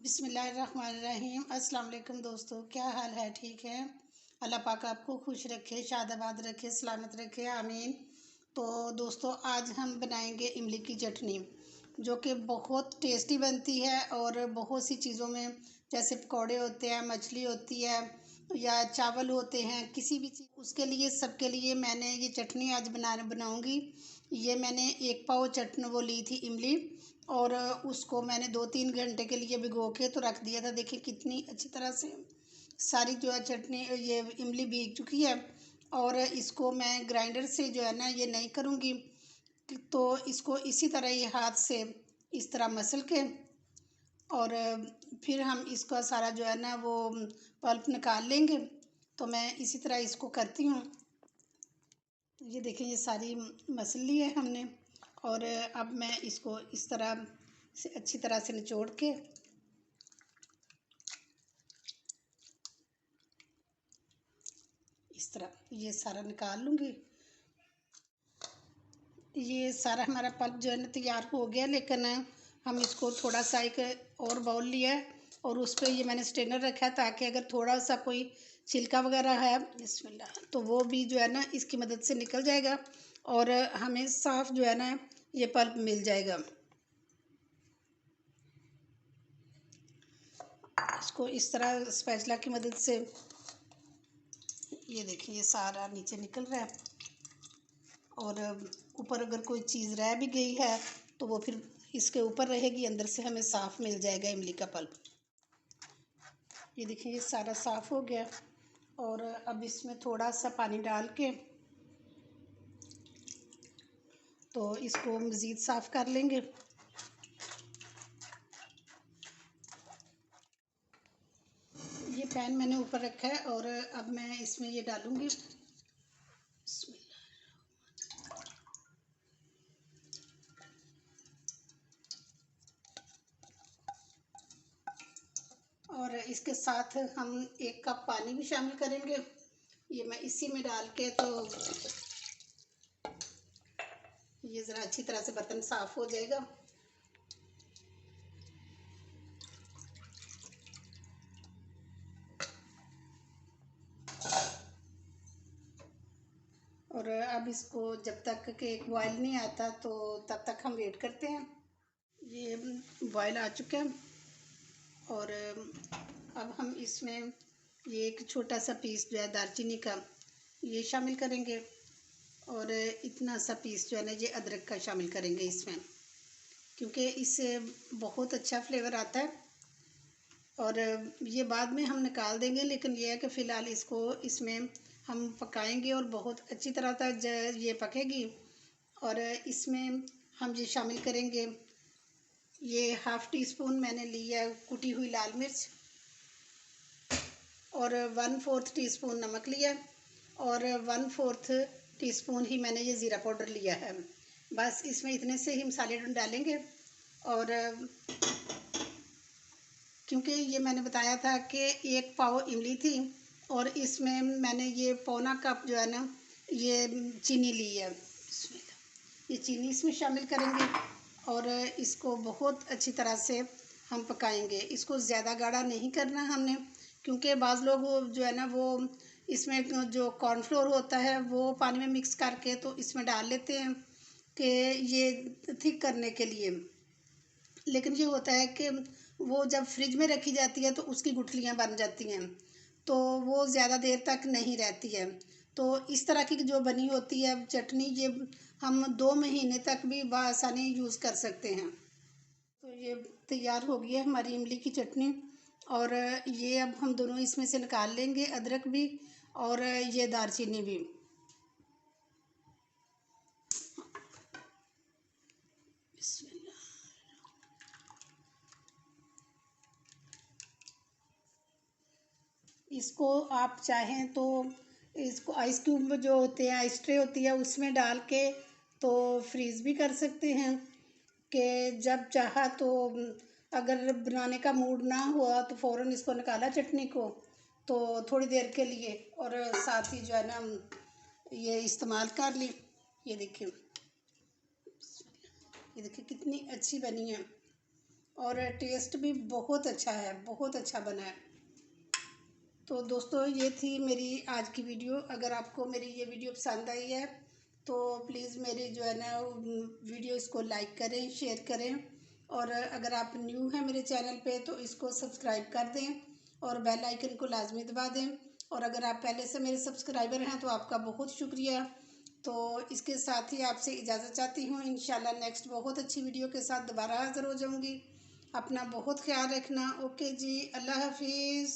बिस्मिल्लाहिर्रहमानिर्रहीम। अस्सलाम वालेकुम दोस्तों, क्या हाल है? ठीक है। अल्लाह पाक आपको खुश रखे, शादाबाद रखे, सलामत रखे, आमीन। तो दोस्तों, आज हम बनाएंगे इमली की चटनी, जो कि बहुत टेस्टी बनती है और बहुत सी चीज़ों में, जैसे पकौड़े होते हैं, मछली होती है या चावल होते हैं, किसी भी चीज़, उसके लिए सबके लिए मैंने ये चटनी आज बनाऊंगी। ये मैंने 1 पाव चटनी वो ली थी इमली, और उसको मैंने 2-3 घंटे के लिए भिगो के तो रख दिया था। देखिए कितनी अच्छी तरह से सारी जो है चटनी, ये इमली भीग चुकी है। और इसको मैं ग्राइंडर से जो है ना ये नहीं करूँगी, तो इसको इसी तरह ही हाथ से इस तरह मसल के, और फिर हम इसका सारा जो है ना वो पल्प निकाल लेंगे। तो मैं इसी तरह इसको करती हूँ। ये देखिए, ये सारी मसल ली है हमने, और अब मैं इसको इस तरह से अच्छी तरह से निचोड़ के इस तरह ये सारा निकाल लूँगी। ये सारा हमारा पल्प जो है ना तैयार हो गया, लेकिन हम इसको थोड़ा सा एक और बाउल लिया है और उस पर ये मैंने स्ट्रेनर रखा है, ताकि अगर थोड़ा सा कोई छिलका वगैरह है, बिस्मिल्लाह, तो वो भी जो है ना इसकी मदद से निकल जाएगा और हमें साफ़ जो है ना ये पल्प मिल जाएगा। इसको इस तरह स्पैचुला की मदद से, ये देखिए, ये सारा नीचे निकल रहा है, और ऊपर अगर कोई चीज़ रह भी गई है तो वो फिर इसके ऊपर रहेगी, अंदर से हमें साफ़ मिल जाएगा इमली का पल्प। ये देखिए, ये सारा साफ़ हो गया, और अब इसमें थोड़ा सा पानी डाल के तो इसको मज़ीद साफ़ कर लेंगे। ये पैन मैंने ऊपर रखा है और अब मैं इसमें ये डालूँगी। और इसके साथ हम 1 कप पानी भी शामिल करेंगे। ये मैं इसी में डाल के, तो ये ज़रा अच्छी तरह से बर्तन साफ़ हो जाएगा। और अब इसको जब तक कि एक बॉयल नहीं आता तो तब तक हम वेट करते हैं। ये बॉयल आ चुका है, और अब हम इसमें ये एक छोटा सा पीस जो है दालचीनी का ये शामिल करेंगे, और इतना सा पीस जो है ना ये अदरक का शामिल करेंगे इसमें, क्योंकि इससे बहुत अच्छा फ्लेवर आता है। और ये बाद में हम निकाल देंगे, लेकिन ये है कि फ़िलहाल इसको इसमें हम पकाएंगे और बहुत अच्छी तरह तक ये पकेगी। और इसमें हम ये शामिल करेंगे, ये ½ टी-स्पून मैंने लिया है कुटी हुई लाल मिर्च, और 1/4 टीस्पून नमक लिया, और 1/4 टीस्पून ही मैंने ये ज़ीरा पाउडर लिया है। बस इसमें इतने से ही मसाले डालेंगे। और क्योंकि ये मैंने बताया था कि 1 पाव इमली थी, और इसमें मैंने ये पौना कप जो है ना ये चीनी ली है। ये चीनी इसमें शामिल करेंगे और इसको बहुत अच्छी तरह से हम पकाएंगे। इसको ज़्यादा गाढ़ा नहीं करना हमने, क्योंकि बाज़ लोग जो है ना वो इसमें जो कॉर्नफ्लोर होता है वो पानी में मिक्स करके तो इसमें डाल लेते हैं कि ये थिक करने के लिए। लेकिन ये होता है कि वो जब फ्रिज में रखी जाती है तो उसकी गुठलियाँ बन जाती हैं, तो वो ज़्यादा देर तक नहीं रहती है। तो इस तरह की जो बनी होती है चटनी, ये हम 2 महीने तक भी बआसानी यूज़ कर सकते हैं। तो ये तैयार हो गई है हमारी इमली की चटनी, और ये अब हम दोनों इसमें से निकाल लेंगे, अदरक भी और ये दालचीनी भी। इसको आप चाहें तो इसको आइस क्यूब जो होते हैं, आइस ट्रे होती है, उसमें डाल के तो फ्रीज़ भी कर सकते हैं कि जब चाहा तो अगर बनाने का मूड ना हुआ तो फ़ौरन इसको निकाला चटनी को, तो थोड़ी देर के लिए, और साथ ही जो है ना ये इस्तेमाल कर ली। ये देखिए, ये देखिए कितनी अच्छी बनी है। और टेस्ट भी बहुत अच्छा है, बहुत अच्छा बना है। तो दोस्तों ये थी मेरी आज की वीडियो। अगर आपको मेरी ये वीडियो पसंद आई है तो प्लीज़ मेरी जो है ना वीडियो इसको लाइक करें, शेयर करें, और अगर आप न्यू हैं मेरे चैनल पे तो इसको सब्सक्राइब कर दें और बेल आइकन को लाजमी दबा दें। और अगर आप पहले से मेरे सब्सक्राइबर हैं तो आपका बहुत शुक्रिया। तो इसके साथ ही आपसे इजाज़त चाहती हूँ। इंशाल्लाह नेक्स्ट बहुत अच्छी वीडियो के साथ दोबारा हाज़िर हो जाऊँगी। अपना बहुत ख्याल रखना। ओके जी, अल्लाह हाफिज़।